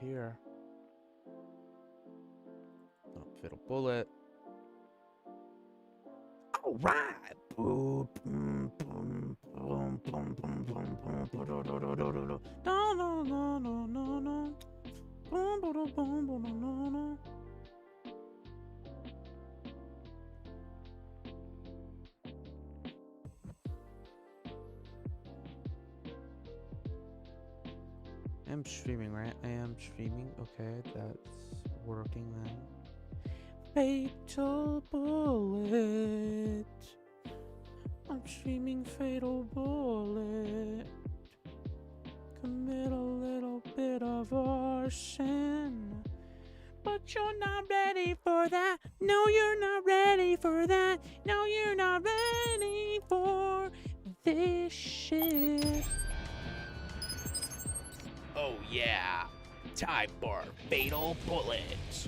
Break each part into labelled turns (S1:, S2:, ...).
S1: here. Oh, fatal bullet. All right. Boom, boom, boom, boom, boom, boom, boom, boom, boom. No, no, no, no, no, no. Boom, boom, boom, boom, no, no. I'm streaming, right? I am streaming. Okay, that's working then. Fatal bullet. I'm streaming fatal bullet. Commit a little bit of arson. But you're not ready for that. No, you're not ready for that. No, you're not ready for this shit. Oh yeah, time for fatal bullet.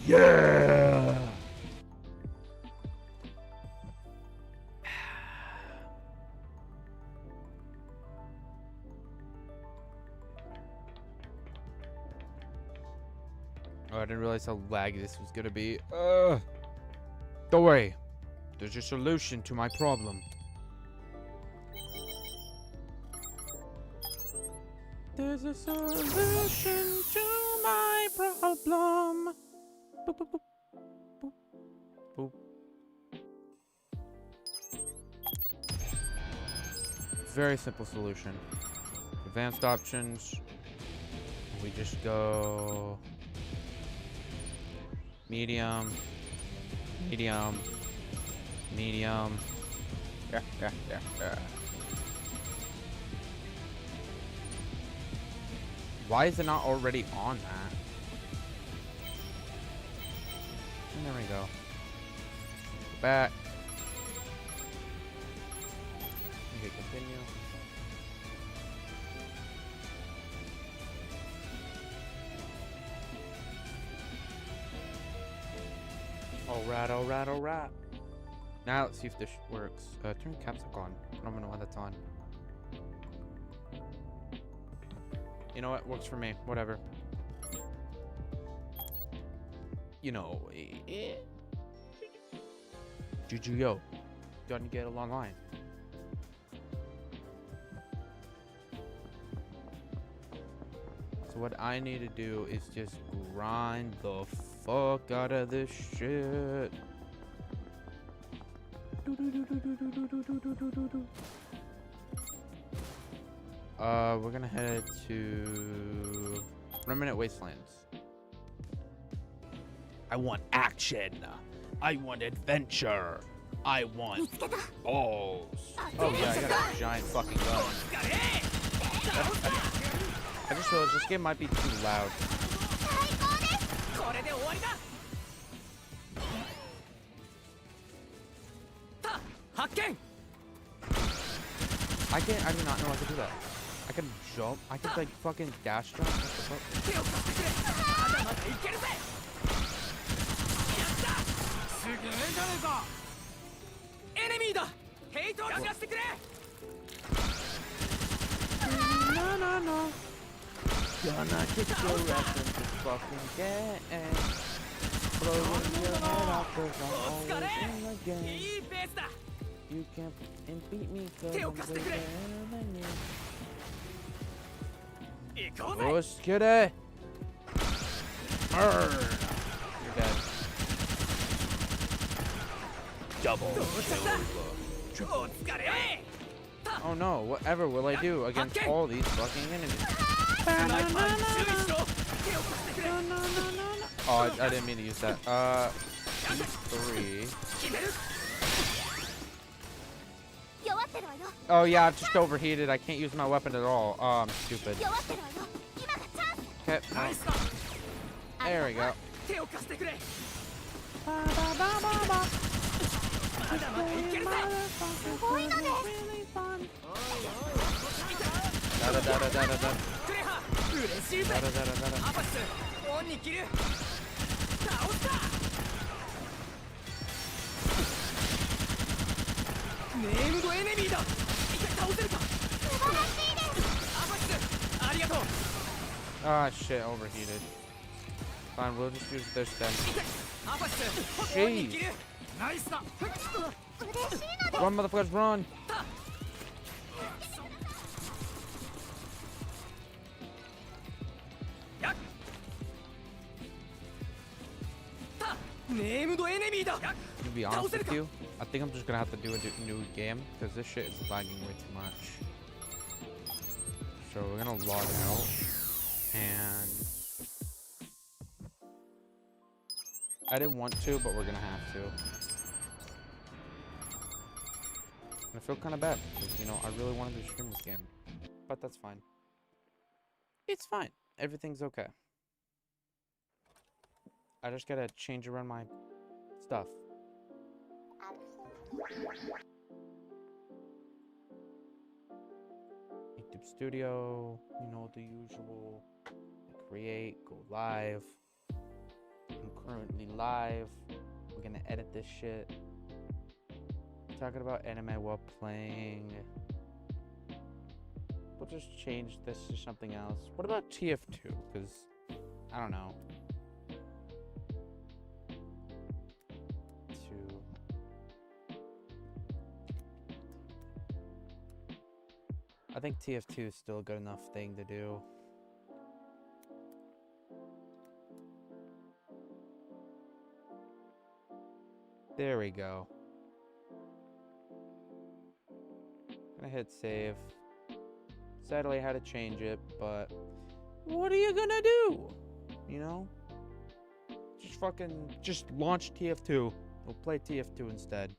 S1: Yeah. Oh, I didn't realize how laggy this was gonna be. Don't worry. There's a solution to my problem. There's a solution to my problem. Boop, boop, boop. Boop. Boop. Very simple solution. Advanced options. We just go medium. Medium. Medium. Yeah. Why is it not already on that? And there we go. Back. Okay, continue. Alright. Now let's see if this works. Turn caps lock on. I don't know why that's on. You know what? Works for me. Whatever. You know. Juju yo. Gotta get along line. So what I need to do is just grind the fuck out of this shit. We're gonna head to Remnant Wastelands. I want action. I want adventure. I want balls. Oh yeah, I got a giant fucking gun. I just realized this game might be too loud. I do not know how to do that. I can jump. I can like fucking dash jump. What the fuck? No. Gonna kick your ass into fucking game. Blowing your head off 'cause I'm always in the game. You can't beat me 'cause I'm way better than you. Let's get it. Burn. You're dead. Double kill. Oh no, whatever will I do against all these fucking enemies? Oh, I didn't mean to use that. E3. Oh yeah, I've just overheated. I can't use my weapon at all. Oh, I'm stupid. Okay. There we go. Ah, shit, overheated. Fine, we'll just use this then. Jeez. Run, motherfuckers, run! To be honest with you, I think I'm just gonna have to do a new game because this shit is lagging way too much. So we're gonna log out, and I didn't want to, but we're gonna have to. And I feel kind of bad because, you know, I really wanted to stream this game, but that's fine. It's fine. Everything's okay. I just gotta change around my stuff. YouTube Studio, you know, the usual. Create, go live. I'm currently live. We're gonna edit this shit. Talking about anime while playing. We'll just change this to something else. What about TF2? Because, I don't know. I think TF2 is still a good enough thing to do. There we go. Gonna hit save. Sadly, I had to change it, but what are you gonna do? You know? Just launch TF2. We'll play TF2 instead.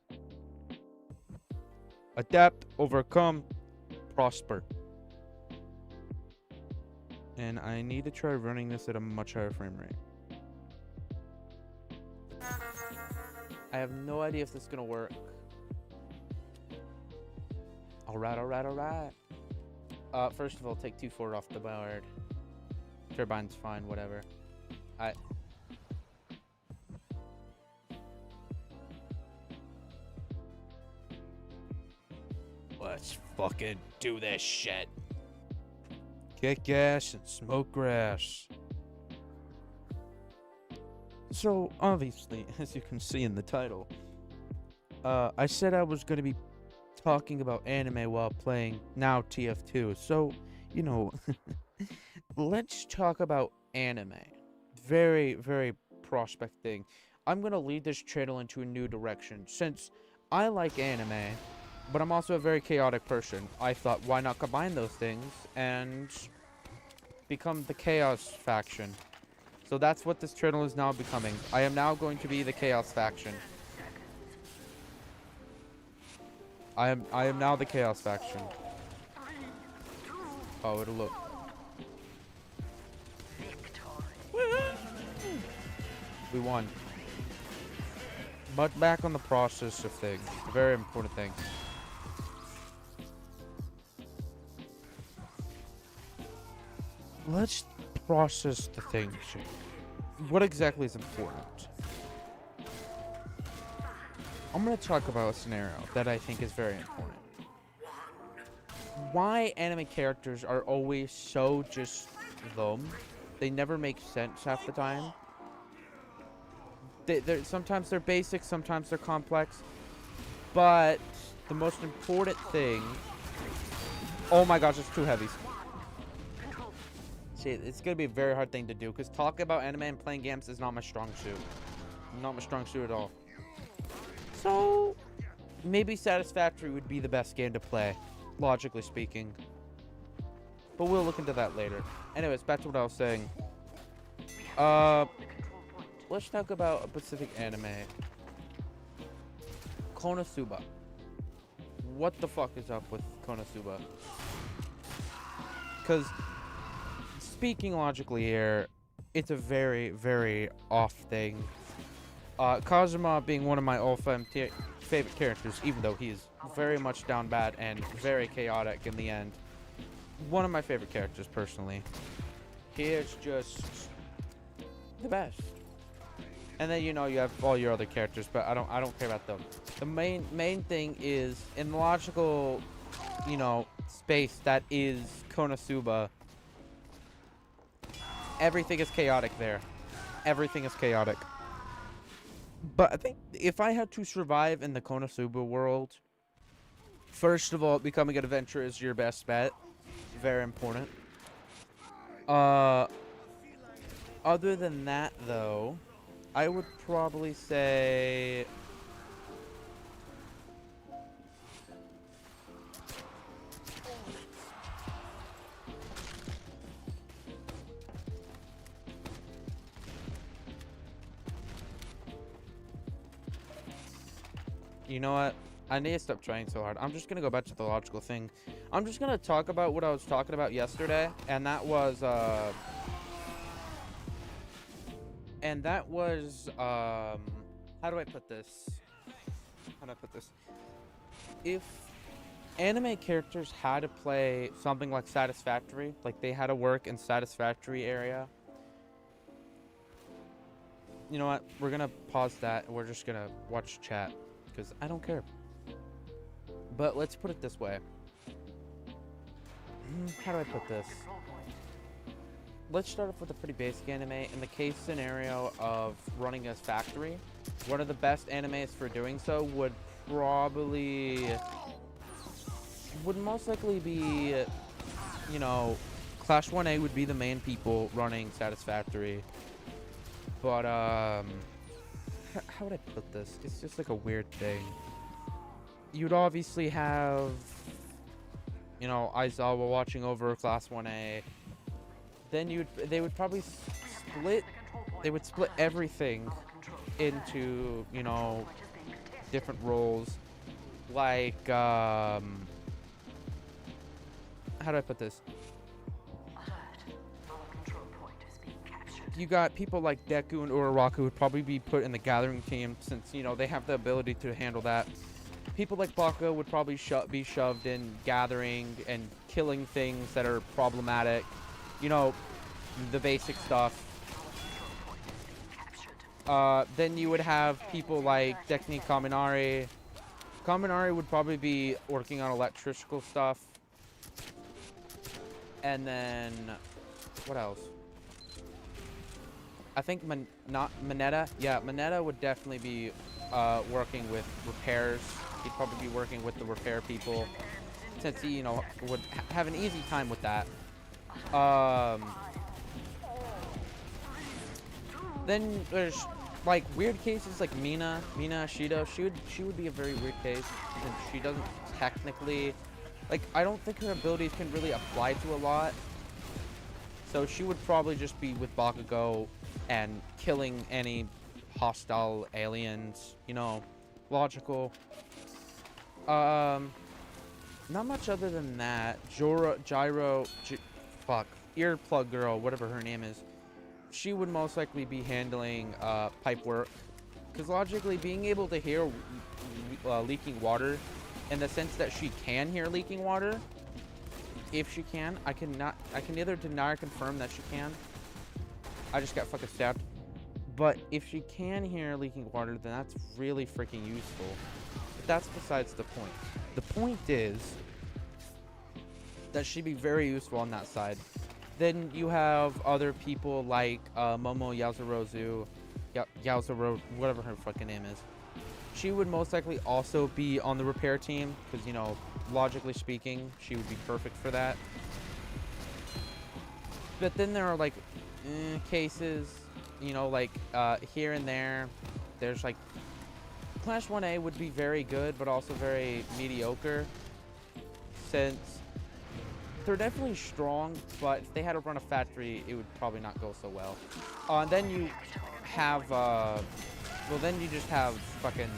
S1: Adapt, overcome, prosper. And I need to try running this at a much higher frame rate. I have no idea if this is gonna work. Alright. First of all, take 2-4 off the board. Turbine's fine, whatever. Let's fucking do this shit. Kick gas and smoke grass. So, obviously, as you can see in the title, I said I was going to be talking about anime while playing now TF2. So, you know, let's talk about anime. Very, very prospecting. I'm going to lead this channel into a new direction. Since I like anime, but I'm also a very chaotic person, I thought, why not combine those things and become the Chaos faction? So that's what this channel is now becoming. I am now going to be the Chaos faction. I am now the Chaos faction. Oh, it'll look. We won. But back on the process of things. A very important thing. Let's process the things. What exactly is important? I'm going to talk about a scenario that I think is very important. Why anime characters are always so just them. They never make sense half the time. Sometimes they're basic, sometimes they're complex. But the most important thing... Oh my gosh, it's too heavy. See, it's going to be a very hard thing to do, because talking about anime and playing games is not my strong suit. Not my strong suit at all. So, maybe Satisfactory would be the best game to play, logically speaking. But we'll look into that later. Anyways, back to what I was saying. Let's talk about a specific anime. Konosuba. What the fuck is up with Konosuba? Because, speaking logically here, it's a very, very off thing. Kazuma being one of my all-time favorite characters, even though he's very much down bad and very chaotic in the end. One of my favorite characters, personally. He is just the best. And then, you know, you have all your other characters, but I don't care about them. The main thing is, in the logical, you know, space that is Konosuba, everything is chaotic there. Everything is chaotic. But I think if I had to survive in the Konosuba world, first of all, becoming an adventurer is your best bet. Very important. Other than that, though, I would probably say... You know what? I need to stop trying so hard. I'm just going to go back to the logical thing. I'm just going to talk about what I was talking about yesterday, and that was, how do I put this? If anime characters had to play something like Satisfactory, like they had to work in Satisfactory area, you know what? We're going to pause that, and we're just going to watch chat, because I don't care. But let's put it this way. How do I put this? Let's start off with a pretty basic anime. In the case scenario of running a factory, one of the best animes for doing so would most likely be, you know, Clash 1A would be the main people running Satisfactory. But, how would I put this? It's just like a weird thing. You'd obviously have, you know, Aizawa watching over Class 1A. Then they would probably split everything into, you know, different roles. Like, how do I put this? You got people like Deku and Urawaku would probably be put in the gathering team, since, you know, they have the ability to handle that. People like Baka would probably be shoved in gathering and killing things that are problematic. You know, the basic stuff. Then you would have people like Dekni Kaminari. Kaminari would probably be working on electrical stuff. And then, what else? I think Mineta. Yeah, Mineta would definitely be working with repairs. He'd probably be working with the repair people, since he, you know, would have an easy time with that. Then there's like weird cases like Mina Shido. She would be a very weird case, since she doesn't technically, like, I don't think her abilities can really apply to a lot. So she would probably just be with Bakugo and killing any hostile aliens, you know, logical. Not much other than that. Earplug Girl, whatever her name is. She would most likely be handling pipe work, because logically, being able to hear leaking water, in the sense that she can hear leaking water, if she can, I can neither deny or confirm that she can. I just got fucking stabbed. But if she can hear leaking water, then that's really freaking useful. But that's besides the point. The point is that she'd be very useful on that side. Then you have other people like Momo Yaozurozu, whatever her fucking name is. She would most likely also be on the repair team, because, you know, logically speaking, she would be perfect for that. But then there are, like, cases, you know, like, here and there. There's, like, Clash 1A would be very good, but also very mediocre, since they're definitely strong, but if they had to run a factory, it would probably not go so well. And then you have, well, then you just have fucking...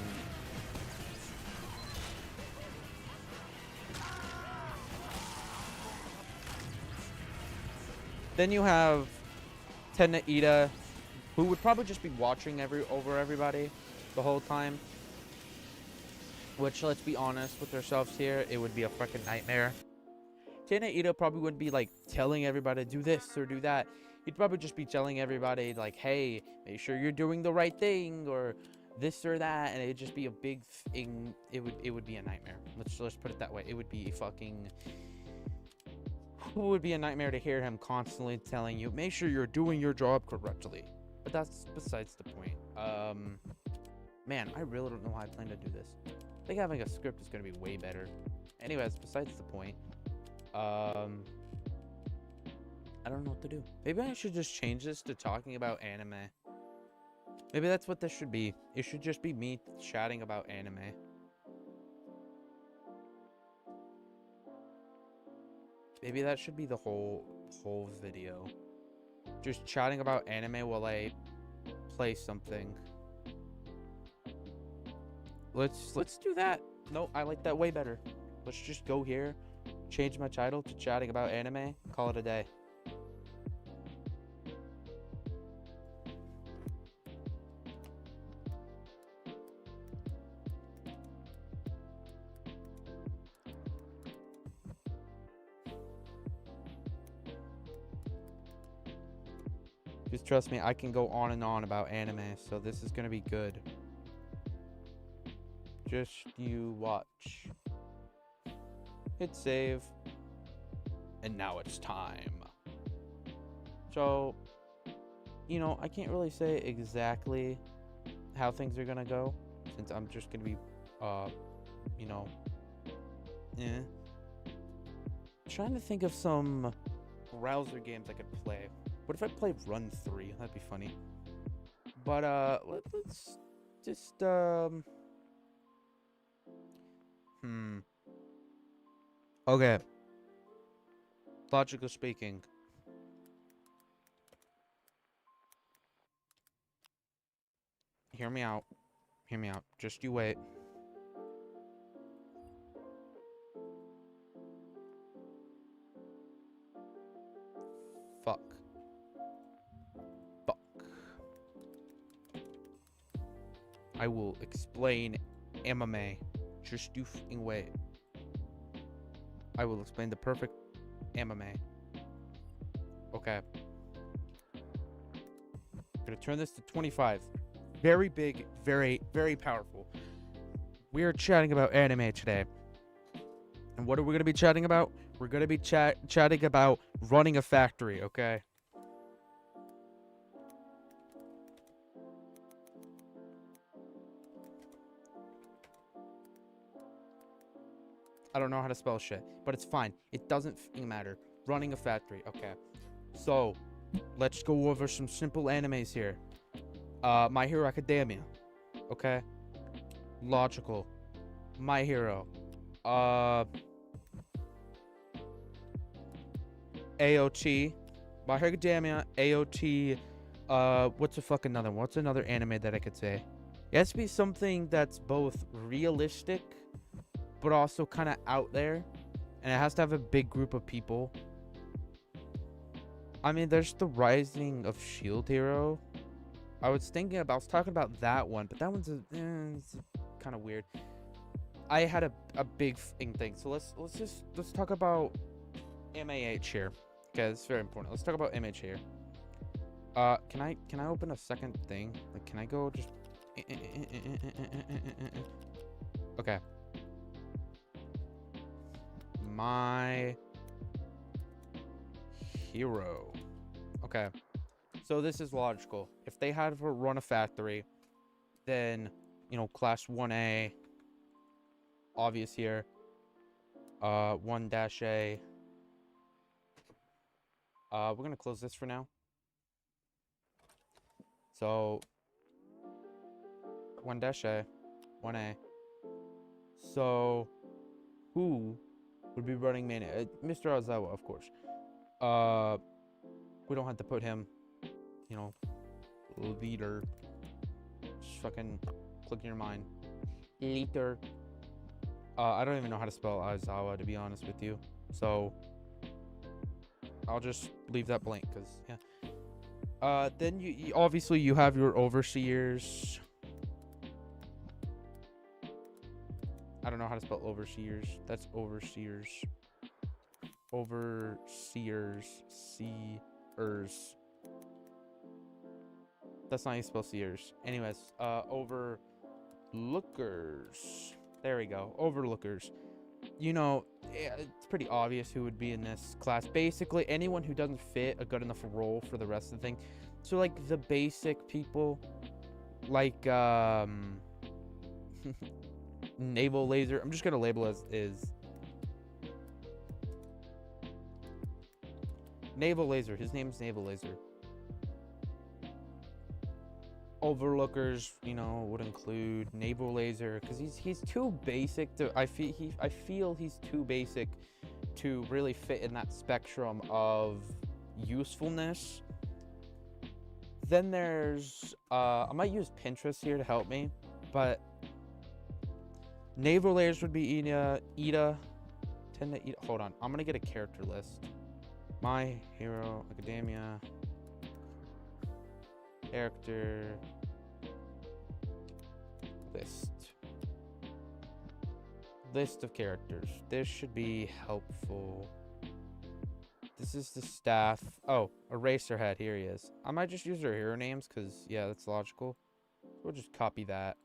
S1: Then you have Tenna Ida, who would probably just be watching over everybody the whole time. Which, let's be honest with ourselves here, it would be a freaking nightmare. Tenna Ida probably wouldn't be, like, telling everybody to do this or do that. He'd probably just be telling everybody like, hey, make sure you're doing the right thing, or this or that, and it'd just be a big thing. It would be a nightmare. Let's put it that way. It would be a nightmare to hear him constantly telling you, make sure you're doing your job correctly. But that's besides the point. Man, I really don't know how I plan to do this. I think having a script is going to be way better. Anyways, besides the point. I don't know what to do. Maybe I should just change this to talking about anime. Maybe that's what this should be. It should just be me chatting about anime. Maybe that should be the whole video. Just chatting about anime while I play something. Let's do that. No, I like that way better. Let's just go here, change my title to chatting about anime, call it a day. Just trust me, I can go on and on about anime, so this is gonna be good. Just you watch. Hit save. And now it's time. So, you know, I can't really say exactly how things are gonna go, since I'm just gonna be, you know, trying to think of some browser games I could play. What if I play Run 3? That'd be funny. But, let's just, Okay. Logically speaking. Hear me out. Hear me out. Just you wait. Fuck. I will explain MMA. Just you f***ing wait. I will explain the perfect anime. Okay. I'm gonna turn this to 25. Very big, very, very powerful. We are chatting about anime today. And what are we gonna be chatting about? We're gonna be chatting about running a factory, okay? I don't know how to spell shit, but it's fine. It doesn't f***ing matter. Running a factory, okay. So, let's go over some simple animes here. My Hero Academia, okay. Logical. My Hero. AOT. My Hero Academia, AOT. What's a fucking another one? What's another anime that I could say? It has to be something that's both realistic but also kind of out there, and it has to have a big group of people. I mean, there's the Rising of Shield Hero. I was talking about that one, but that one's kind of weird. I had a big thing, so let's talk about MAH here, okay? It's very important. Let's talk about MH here. Can I open a second thing? Like, can I go just? Okay. My Hero. Okay. So this is logical. If they had to run a factory, then, you know, class 1A, obvious here. 1-A. We're gonna close this for now. So 1-A, 1A. So who would be running main? Mr. Ozawa, of course. We don't have to put him, you know, leader. Just fucking click in your mind. Leader. I don't even know how to spell Ozawa, to be honest with you. So I'll just leave that blank, because yeah. Then you obviously you have your overseers. I don't know how to spell overseers. That's overseers. Overseers. Seers. That's not how you're supposed to use. Anyways, overlookers. There we go. Overlookers. You know, it's pretty obvious who would be in this class. Basically, anyone who doesn't fit a good enough role for the rest of the thing. So, like, the basic people, like, Naval Laser. I'm just gonna label as is. Naval Laser. His name's Naval Laser. Overlookers, you know, would include Naval Laser because he's too basic to. I feel he's too basic to really fit in that spectrum of usefulness. Then there's I might use Pinterest here to help me, but Naval Layers would be Ida. Hold on, I'm gonna get a character list. My Hero Academia character list of characters. This should be helpful. This is the staff. Oh, Eraserhead. Here he is. I might just use their hero names because, yeah, that's logical. We'll just copy that.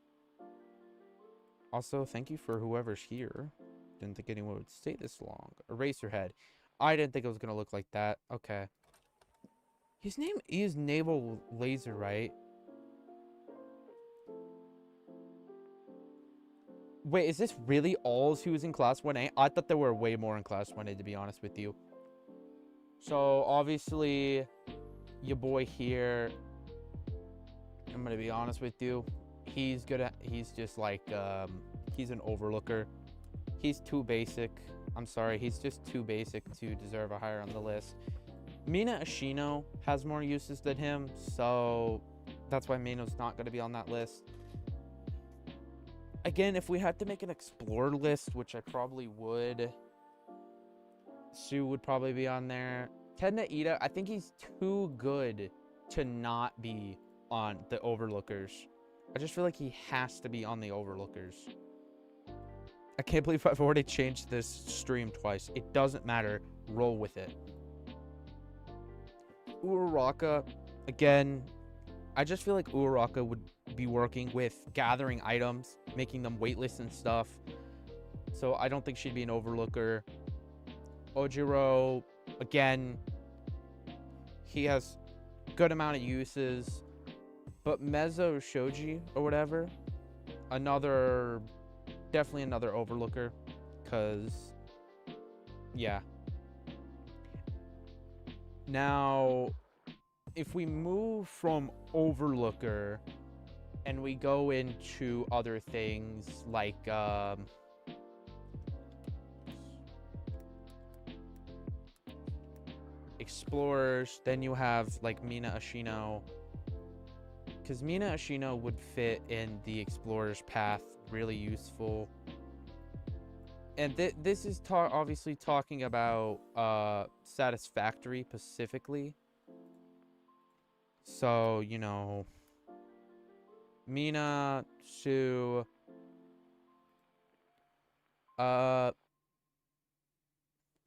S1: Also, thank you for whoever's here. Didn't think anyone would stay this long. Eraserhead. I didn't think it was going to look like that. Okay. His name is Naval Laser, right? Wait, is this really all who was in Class 1A? I thought there were way more in Class 1A, to be honest with you. So, obviously, your boy here, I'm going to be honest with you. He's just like, he's an overlooker. He's too basic. I'm sorry, he's just too basic to deserve a higher on the list. Mina Ashino has more uses than him, so that's why Mina's not going to be on that list. Again, if we had to make an explorer list, which I probably would, Sue would probably be on there. Tenda Ida, I think he's too good to not be on the overlookers. I just feel like he has to be on the overlookers. I can't believe I've already changed this stream twice. It doesn't matter. Roll with it. Uraraka, again, I just feel like Uraraka would be working with gathering items, making them weightless and stuff. So I don't think she'd be an overlooker. Ojiro, again, he has good amount of uses. But Mezzo Shoji or whatever, definitely another overlooker. Because, yeah. Now, if we move from overlooker and we go into other things like explorers, then you have like Mina Ashino, because Mina Ashino would fit in the explorer's path, really useful. And this is obviously talking about Satisfactory specifically. So, you know, Mina, Sue,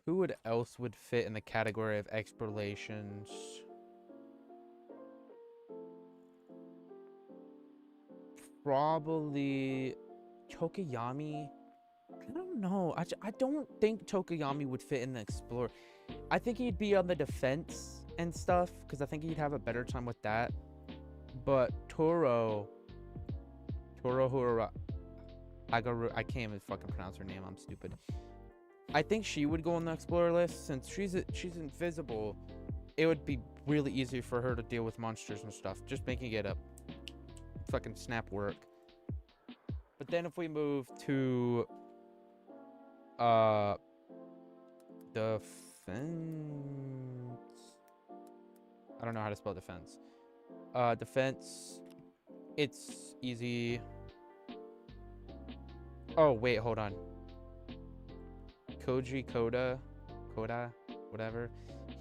S1: who else would fit in the category of explorations? Probably Tokoyami. I don't know. I don't think Tokoyami would fit in the explorer. I think he'd be on the defense and stuff, because I think he'd have a better time with that. But Toro Hura, I can't even fucking pronounce her name. I'm stupid. I think she would go on the explorer list since she's invisible. It would be really easy for her to deal with monsters and stuff, just making it a fucking snap work. But then if we move to defense, I don't know how to spell defense. Defense, it's easy. Oh wait, hold on. Koda, whatever.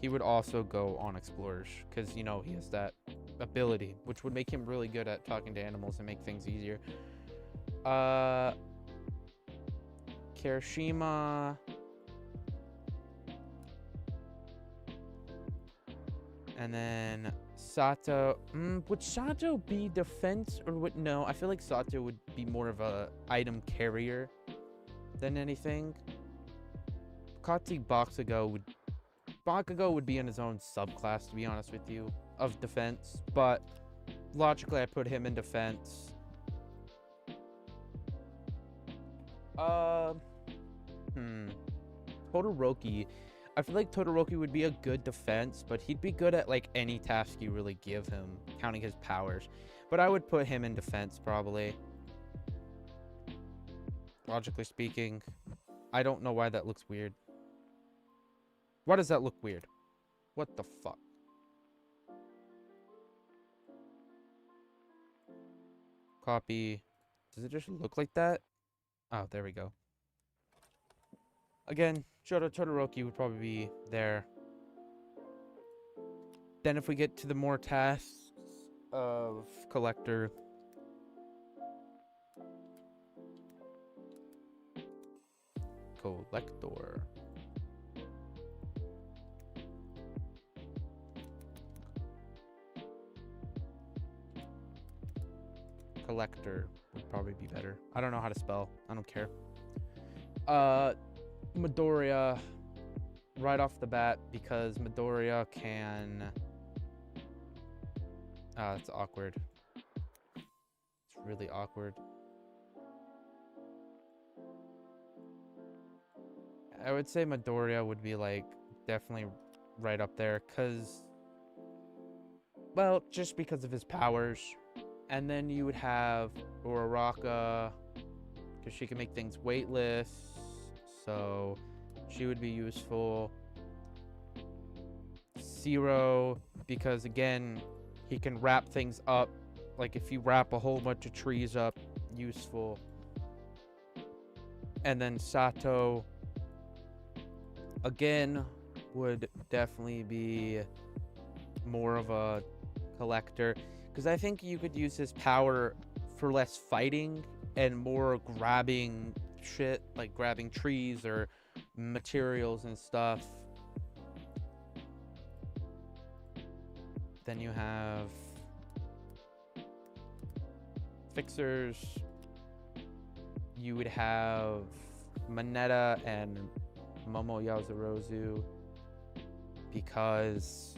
S1: He would also go on explorers because, you know, he has that ability, which would make him really good at talking to animals and make things easier. Kirishima. And then Sato. Would Sato be defense or would no? I feel like Sato would be more of a item carrier than anything. Kati Bakugo would be in his own subclass, to be honest with you, of defense. But logically, I put him in defense. Todoroki. I feel like Todoroki would be a good defense, but he'd be good at like any task you really give him, counting his powers. But I would put him in defense probably. Logically speaking, I don't know why that looks weird. Why does that look weird? What the fuck? Copy. Does it just look like that? Oh, there we go. Again, Todoroki would probably be there. Then if we get to the more tasks of Collector. Collector would probably be better. I don't know how to spell. I don't care. Midoriya right off the bat because Midoriya can... it's awkward. It's really awkward. I would say Midoriya would be like definitely right up there because, well, just because of his powers. And then you would have Uraraka because she can make things weightless, so she would be useful. Zero because again, he can wrap things up. Like if you wrap a whole bunch of trees up, useful. And then Sato again would definitely be more of a collector because I think you could use his power for less fighting and more grabbing shit, like grabbing trees or materials and stuff. Then you have Fixers. You would have Mineta and Momo Yaozurozu because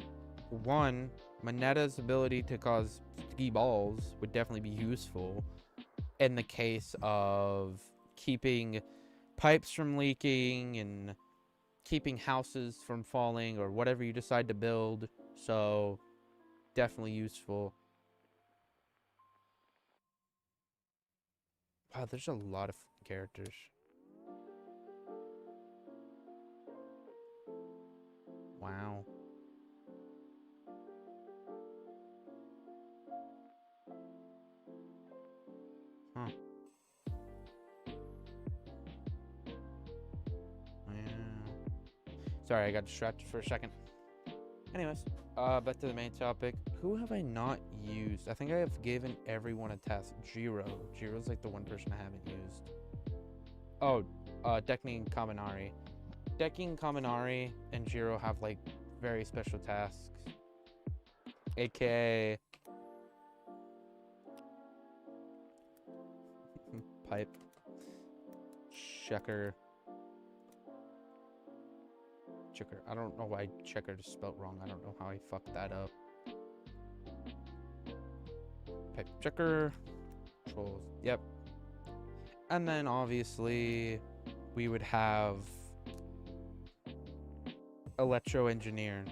S1: one, Mineta's ability to cause sticky balls would definitely be useful in the case of keeping pipes from leaking and keeping houses from falling or whatever you decide to build. So definitely useful. Wow, there's a lot of characters. Wow. Huh. Yeah. Sorry, I got distracted for a second. Anyways, back to the main topic. Who have I not used? I think I have given everyone a task. Jiro. Jiro's like the one person I haven't used. Oh, Dekkin Kaminari. Dekkin Kaminari and Jiro have like very special tasks. AKA Pipe. Checker. I don't know why checker is spelled wrong. I don't know how I fucked that up. Pipe checker. Trolls. Yep. And then obviously we would have Electro Engineer.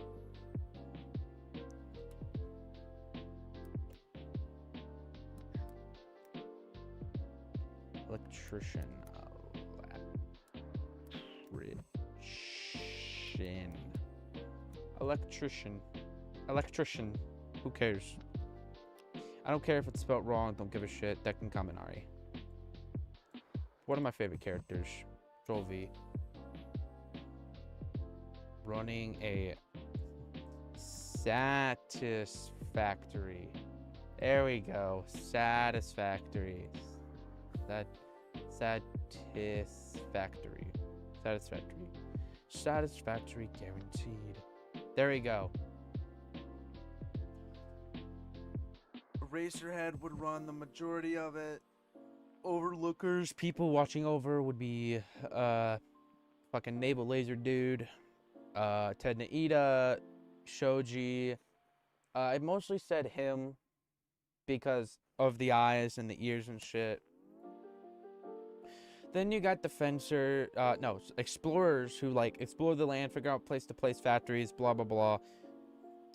S1: Electrician. Electrician. Who cares? I don't care if it's spelled wrong. Don't give a shit. Dekkin Kaminari. One of my favorite characters. Joel V. Running a Satisfactory. There we go. Satisfactory. Satisfactory guaranteed. There we go. Eraserhead would run the majority of it. Overlookers, people watching over would be fucking Naval Laser Dude, Ted Naida, Shoji. I mostly said him because of the eyes and the ears and shit. Then you got Defensor, explorers who like explore the land, figure out place to place factories, blah blah blah.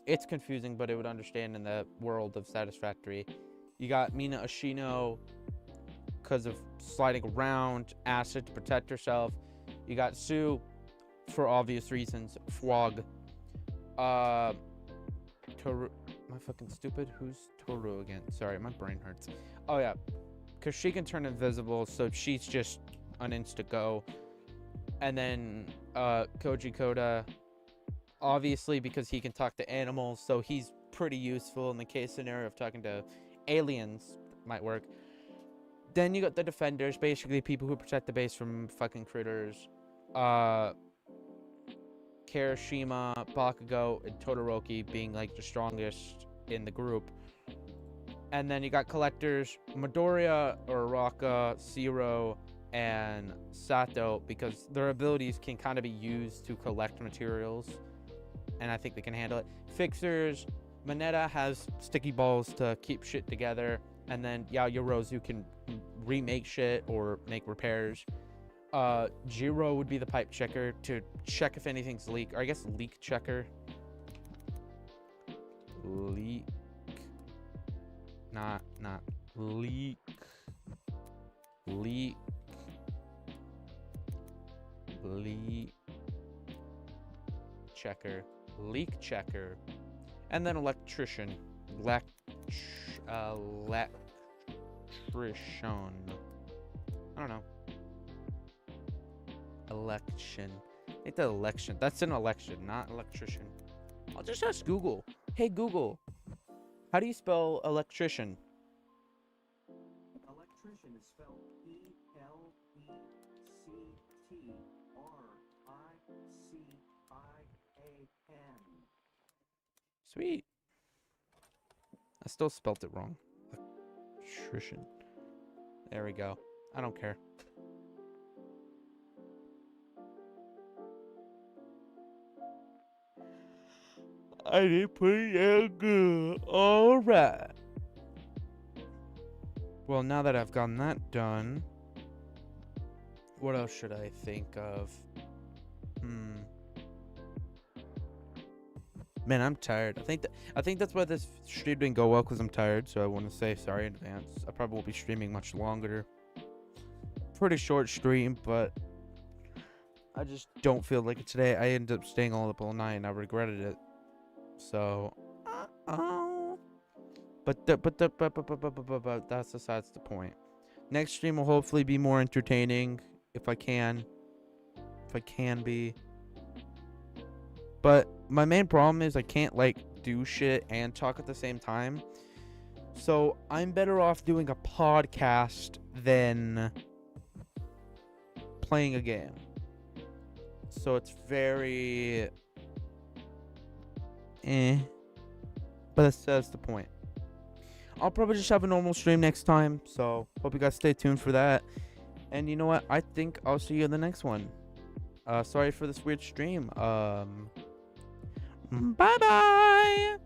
S1: It's confusing, but it would understand in the world of Satisfactory. You got Mina Ashino because of sliding around, acid to protect herself. You got Sue for obvious reasons. Fwog. Toru. Am I fucking stupid? Who's Toru again? Sorry, my brain hurts. Oh yeah, because she can turn invisible, so she's just an insta go. And then Koji Koda, obviously because he can talk to animals, so he's pretty useful in the case scenario of talking to aliens. Might work. Then you got the defenders, basically people who protect the base from fucking critters. Kirishima, Bakugo, and Todoroki being like the strongest in the group. And then you got collectors, Midoriya, Uraraka, Zero, and Sato, because their abilities can kind of be used to collect materials, and I think they can handle it. Fixers, Mineta has sticky balls to keep shit together, and then Yaoyorozu can remake shit or make repairs. Jiro would be the pipe checker to check if anything's leak, or I guess leak checker. Leak. Not leak. Leak. Leak. Checker. Leak checker. And then electrician. Electrician. I don't know. Election. I think the election. That's an election, not electrician. I'll just ask Google. Hey Google, how do you spell electrician?
S2: Electrician is spelled E-L-E-C-T-R-I-C-I-A-N.
S1: Sweet. I still spelt it wrong. Electrician. There we go. I don't care. I did pretty damn good. Alright. Well, now that I've gotten that done, what else should I think of? Man, I'm tired. I think that's why this stream didn't go well, because I'm tired, so I want to say sorry in advance. I probably won't be streaming much longer. Pretty short stream, but I just don't feel like it today. I ended up staying all up all night and I regretted it. So, but that's besides the point. Next stream will hopefully be more entertaining if I can be. But my main problem is I can't like do shit and talk at the same time. So I'm better off doing a podcast than playing a game. So it's very but that's the point. I'll probably just have a normal stream next time, so hope you guys stay tuned for that. And you know what, I think I'll see you in the next one. Sorry for this weird stream. Bye bye.